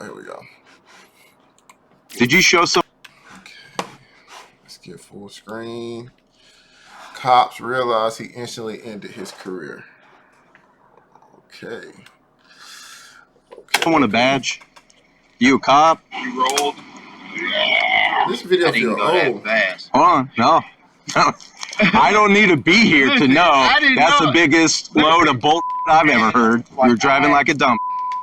go. Did you show some? Okay. Let's get full screen. Cops realize he instantly ended his career. Okay. Someone a badge? You a cop? You rolled. This video feel old. Fast. Hold on, no. I don't need to be here to know that's the biggest load of bull I've ever heard. You're driving like a dumb.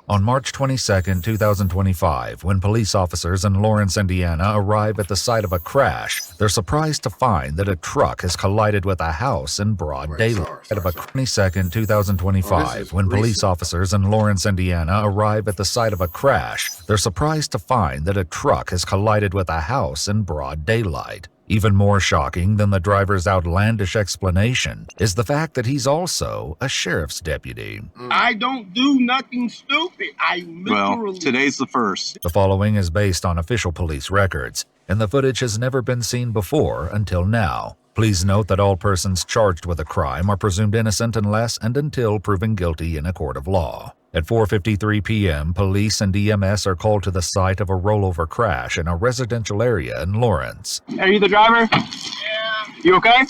On March 22, 2025, when police officers in Lawrence, Indiana arrive at the site of a crash, they're surprised to find that a truck has collided with a house in broad daylight. On March 22, 2025, when police officers in Lawrence, Indiana arrive at the site of a crash, they're surprised to find that a truck has collided with a house in broad daylight. Even more shocking than the driver's outlandish explanation is the fact that he's also a sheriff's deputy. I don't do nothing stupid. I literally... Well, today's the first. The following is based on official police records, and the footage has never been seen before until now. Please note that all persons charged with a crime are presumed innocent unless and until proven guilty in a court of law. At 4:53 p.m., police and EMS are called to the site of a rollover crash in a residential area in Lawrence. Are you the driver? Yeah. You okay?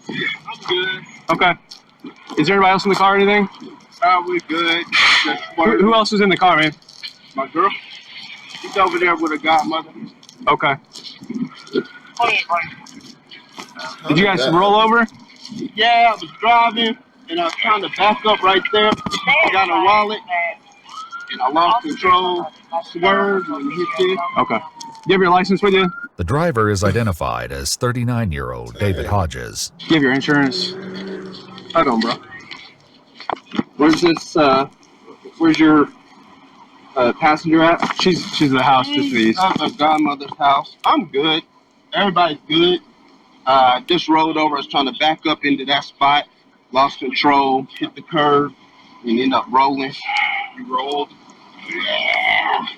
I'm good. Okay. Is there anybody else in the car or anything? We're good. Who else is in the car, man? My girl. She's over there with her godmother. Okay. Did you guys roll over? Yeah, I was driving, and I was trying to back up right there. I got a wallet, and I lost control. I swerved and hit this. Okay. You have your license with you? The driver is identified as 39-year-old David Hodges. You have your insurance? Hold on, bro. Where's this, where's your passenger at? She's at the house just for these. That's my godmother's house. I'm good. Everybody's good. Just rolled over. I was trying to back up into that spot. Lost control, hit the curb, and ended up rolling. We rolled.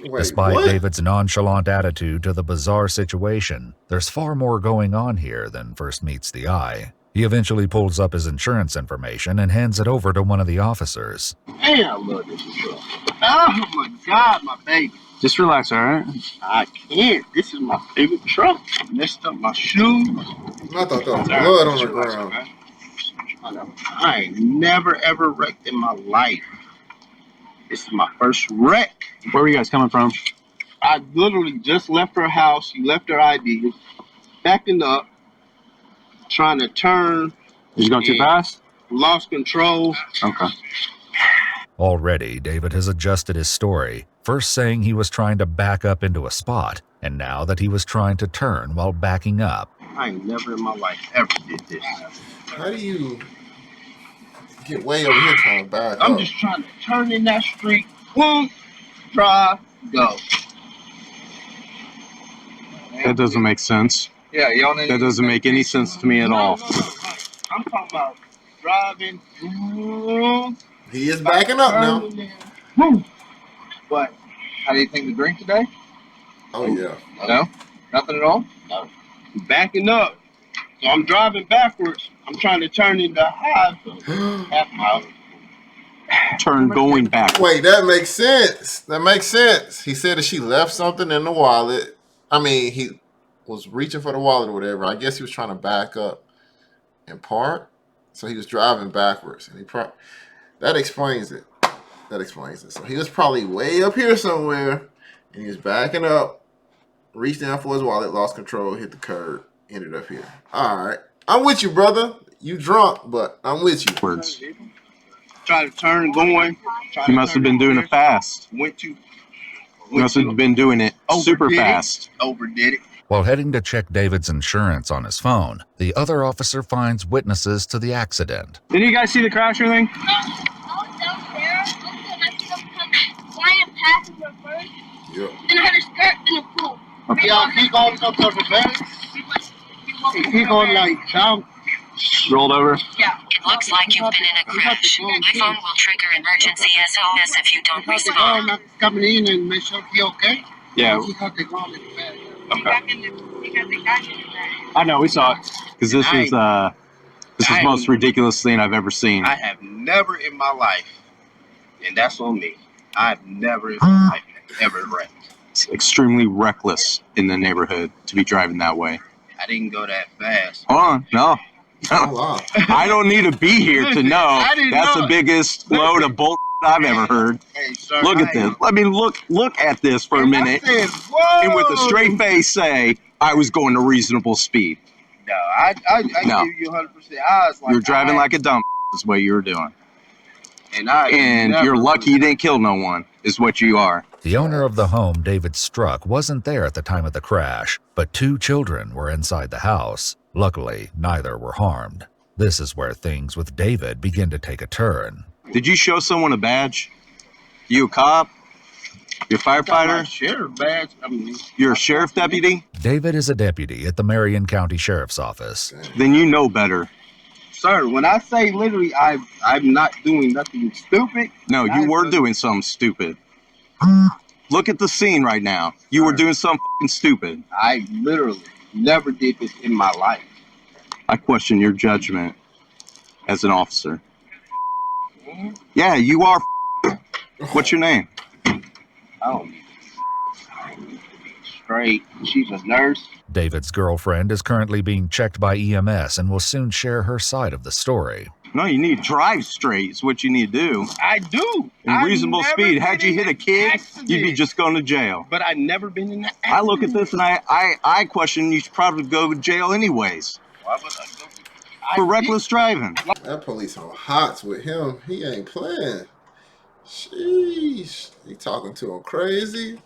Wait, Despite what? David's nonchalant attitude to the bizarre situation, there's far more going on here than first meets the eye. He eventually pulls up his insurance information and hands it over to one of the officers. Man, I love this truck. Oh my God, my baby. Just relax, all right? I can't. This is my favorite truck. I messed up my shoes. I thought there was blood on the ground. I ain't never ever wrecked in my life. This is my first wreck. Where were you guys coming from? I literally just left her house. She left her ID. Backing up. Trying to turn. Did you go too fast? Lost control. Okay. Already, David has adjusted his story, first saying he was trying to back up into a spot, and now that he was trying to turn while backing up. I ain't never in my life ever did this. How do you get way over here trying to back I'm up? just trying to turn in that street. Boom, drive, go. That doesn't make sense. Yeah, y'all need. That doesn't make any sense to me at all. No. I'm talking about driving. Boom, He is backing up now. boom. What? How do you think to drink today? Oh, yeah. No? Nothing at all? No. Backing up. So I'm driving backwards. I'm trying to turn into half mile. Turn going back. Wait, that makes sense. That makes sense. He said that she left something in the wallet. I mean, he was reaching for the wallet or whatever. I guess he was trying to back up and park. So he was driving backwards. And that explains it. That explains it. So he was probably way up here somewhere. And he was backing up. Reached down for his wallet. Lost control. Hit the curb. Ended up here. All right. I'm with you, brother. You drunk, but I'm with you. Words. Try to turn going. You must have been doing it fast. You must have been doing it super fast. Overdid it. While heading to check David's insurance on his phone, the other officer finds witnesses to the accident. Did you guys see the crash or anything? I was down there. I see them come flying past the reverse. Yep. Then I had a skirt in a pool. Okay. Y'all keep going up to the reverse. Keep going like down. Rolled over? Yeah. It looks like you've been in a crash. My phone will trigger emergency SOS if you don't respond. Coming in and make sure you're okay. Yeah. Okay. I know, we saw it. Because this is the most ridiculous thing I've ever seen. I have never in my life, and that's on me, I've never in my life ever wrecked. It's extremely reckless in the neighborhood to be driving that way. I didn't go that fast. Hold on, no. Oh, wow. I don't need to be here to know that's the biggest load of bull I've ever heard. Hey, sir, Look at this. Let me look at this for a minute. I said, whoa. And with a straight face say, I was going to reasonable speed. No, I No. give you 100%. I was like, You're driving like a dumb is what you were doing. And you're lucky you didn't kill no one, is what you are. The owner of the home David struck wasn't there at the time of the crash, but 2 children were inside the house. Luckily, neither were harmed. This is where things with David begin to take a turn. Did you show someone a badge? You a cop? You a firefighter? Sheriff badge. I mean, you're a sheriff deputy? David is a deputy at the Marion County Sheriff's Office. Then you know better. Sir, when I say literally I'm not doing nothing stupid. No, you were doing something stupid. Look at the scene right now. You were doing something stupid. I literally never did this in my life. I question your judgment as an officer. Yeah, you are. What's your name? Oh, straight. She's a nurse. David's girlfriend is currently being checked by EMS and will soon share her side of the story. No, you need to drive straight is what you need to do. I do. In reasonable speed. Had you hit a kid, you'd be just going to jail. But I never been in that accident. I look at this and I question you should probably go to jail anyways. Why would I go? For reckless driving. That police on hots with him. He ain't playing. Sheesh. He talking to him crazy.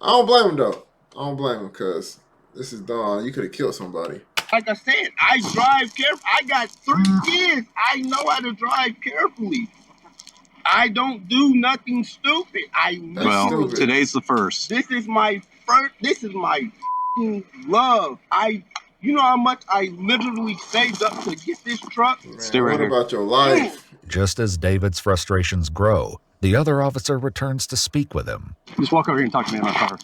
I don't blame him, though. I don't blame him, because this is Dawn. You could have killed somebody. Like I said, I drive carefully. I got 3 kids. I know how to drive carefully. I don't do nothing stupid. Stupid. Today's the first. This is my first. This is my love. You know how much I literally saved up to get this truck? Man, stay right what here. About your life? Just as David's frustrations grow, the other officer returns to speak with him. Just walk over here and talk to me in my car.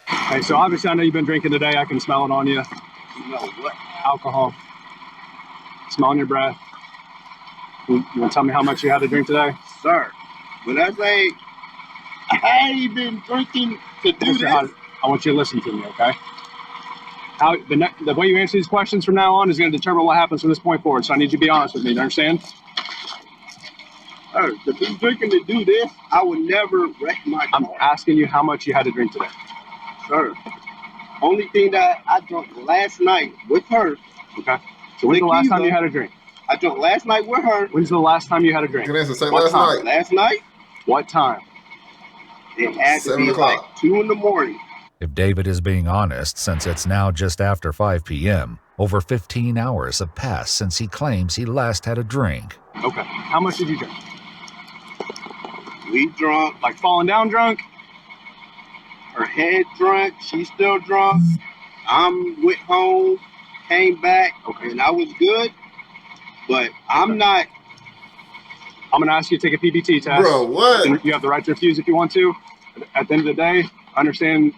Hey, so obviously I know you've been drinking today. I can smell it on you. You know what? Alcohol. Smell on your breath. You want to tell me how much you had to drink today? Sir, when I say I ain't been drinking to do Listen, this. I want you to listen to me, okay? The way you answer these questions from now on is going to determine what happens from this point forward. So I need you to be honest with me. Do you understand? Sir, to be drinking to do this, I would never wreck my car. I'm asking you how much you had to drink today. Sir, only thing that I drank last night with her. Okay. So when's the last time you had a drink? I drank last night with her. When's the last time you had a drink? Good answer. Say What last time? night. Last night? What time? It had to 7 be o'clock. like 2 in the morning. If David is being honest, since it's now just after 5 p.m., over 15 hours have passed since he claims he last had a drink. Okay. How much did you drink? We drunk. Like falling down drunk? Her head drunk. She's still drunk. Went home, came back, and I was good. But I'm not. I'm going to ask you to take a PBT test. Bro, what? And you have the right to refuse if you want to. At the end of the day, understand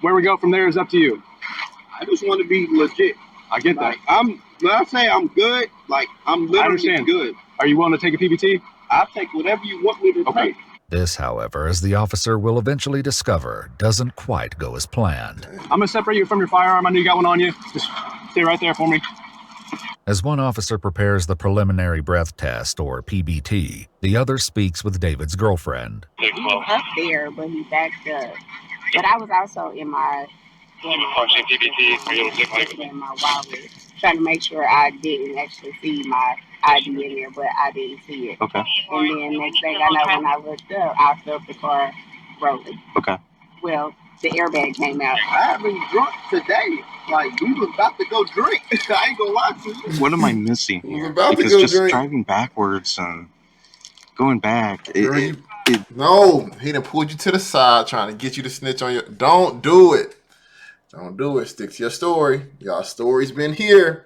where we go from there is up to you. I just want to be legit. I get that. Like, when I say I'm good, like I'm I literally understand. good. Are you willing to take a PBT? I'll take whatever you want me to take. This, however, as the officer will eventually discover, doesn't quite go as planned. I'm going to separate you from your firearm. I know you got one on you. Just stay right there for me. As one officer prepares the preliminary breath test, or PBT, the other speaks with David's girlfriend. He was up there, but he backed up. But I was also in my wallet, trying to make sure I didn't actually see my ID in there, but I didn't see it. Okay. And then next thing I know, when I looked up, I felt the car rolling. Okay. Well, the airbag came out. I haven't drunk today. Like, we was about to go drink. I ain't gonna lie to you. What am I missing He was here? about to Because go just drink. driving backwards and going back. No, he done pulled you to the side trying to get you to snitch on your... Don't do it. Don't do it. Stick to your story. Y'all story's been here.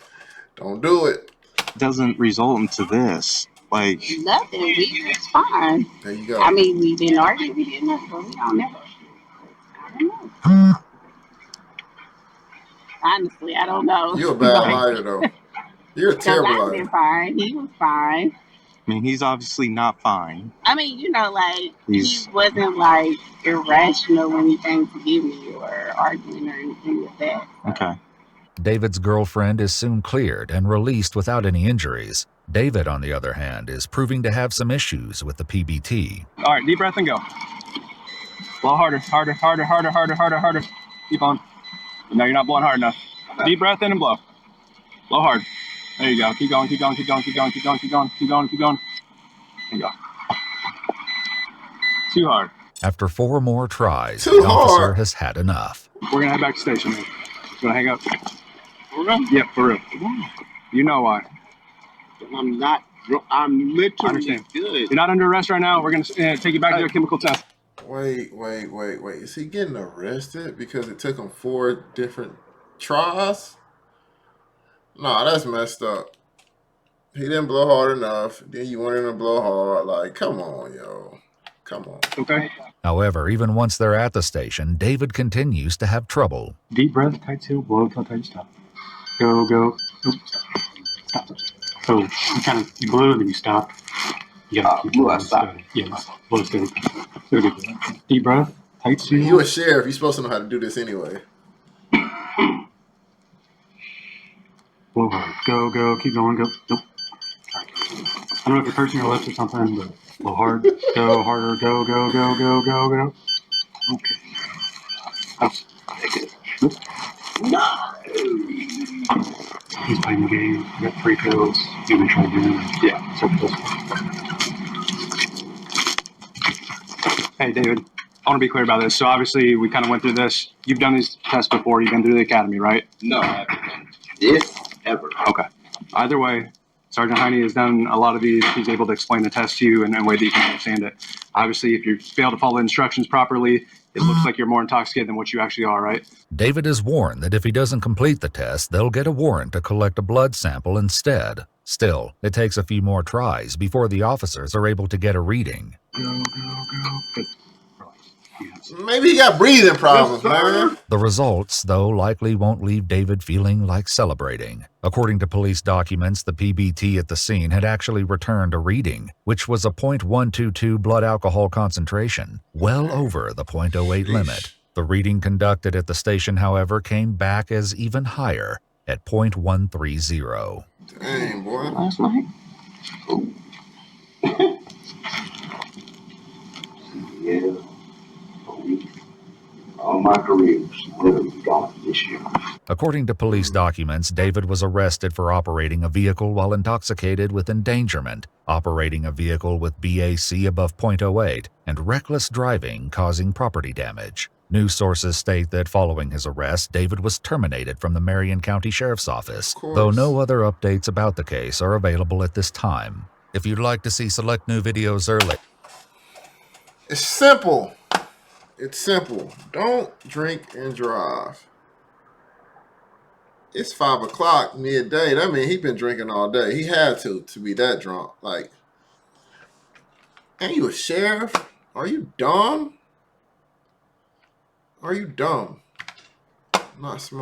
Don't do it. doesn't result into this. Like, Nothing. It's fine. There you go. I mean, we didn't argue. We didn't know, but we don't never. I don't know. Honestly, I don't know. You're a bad liar, though. You're a Because terrible I've liar. been fine. He was fine. I mean, he's obviously not fine. I mean, you know, like, He's- he wasn't, like, irrational or anything to give me or arguing or anything with that. Okay. David's girlfriend is soon cleared and released without any injuries. David, on the other hand, is proving to have some issues with the PBT. All right, deep breath and go. Blow harder, harder, harder, harder, harder, harder, harder. Keep on. No, you're not blowing hard enough. Deep breath in and blow. Blow hard. There you go. Keep going, keep going, keep going, keep going, keep going, keep going, keep going, keep going. There you go. Too hard. After 4 more tries, Too the officer hard. has had enough. We're gonna head back to station, man. You wanna hang up? For real? Yep, for real. Why? You know why. I'm not. I'm literally Understand. good. You're not under arrest right now. We're gonna take you back to a chemical test. Wait. Is he getting arrested because it took him 4 different tries? Nah, that's messed up. He didn't blow hard enough. Then you want him to blow hard. Like, come on, yo. Come on. Okay. However, even once they're at the station, David continues to have trouble. Deep breath, tight seal, blow till tight stop. Go, go. Oop, stop. So you kind of blew and then you stopped. You gotta keep blowing steady. Yeah, blow steady. Very good. Deep breath, tight seal. You a sheriff. You're supposed to know how to do this anyway. Blow hard. Go, go. Keep going. Go. Nope. I don't know if it hurts in your lips or something, but blow hard. Go harder. Go, go, go, go, go, go. Okay. That's good. He's playing the game. You got 3 pills. You can try again. Yeah. So close. Hey, David. I want to be clear about this. So obviously, we kind of went through this. You've done these tests before. You've been through the academy, right? No, I haven't done this ever. Okay. Either way, Sergeant Heine has done a lot of these. He's able to explain the test to you in a way that you can understand it. Obviously, if you fail to follow the instructions properly, it looks like you're more intoxicated than what you actually are, right? David is warned that if he doesn't complete the test, they'll get a warrant to collect a blood sample instead. Still, it takes a few more tries before the officers are able to get a reading. Go, go, go. Good. Maybe he got breathing problems, man. The results, though, likely won't leave David feeling like celebrating. According to police documents, the PBT at the scene had actually returned a reading, which was a .122 blood alcohol concentration, well over the .08 limit. The reading conducted at the station, however, came back as even higher at .130. Dang, boy. Last night? Yeah. All my career's literally gone this year. According to police documents, David was arrested for operating a vehicle while intoxicated with endangerment, operating a vehicle with BAC above .08, and reckless driving causing property damage. News sources state that following his arrest, David was terminated from the Marion County Sheriff's Office, though no other updates about the case are available at this time. If you'd like to see select new videos early, It's simple. It's simple. Don't drink and drive. It's 5 o'clock midday. That means he's been drinking all day. He had to be that drunk. Like, ain't you a sheriff? Are you dumb? Are you dumb? Not smart.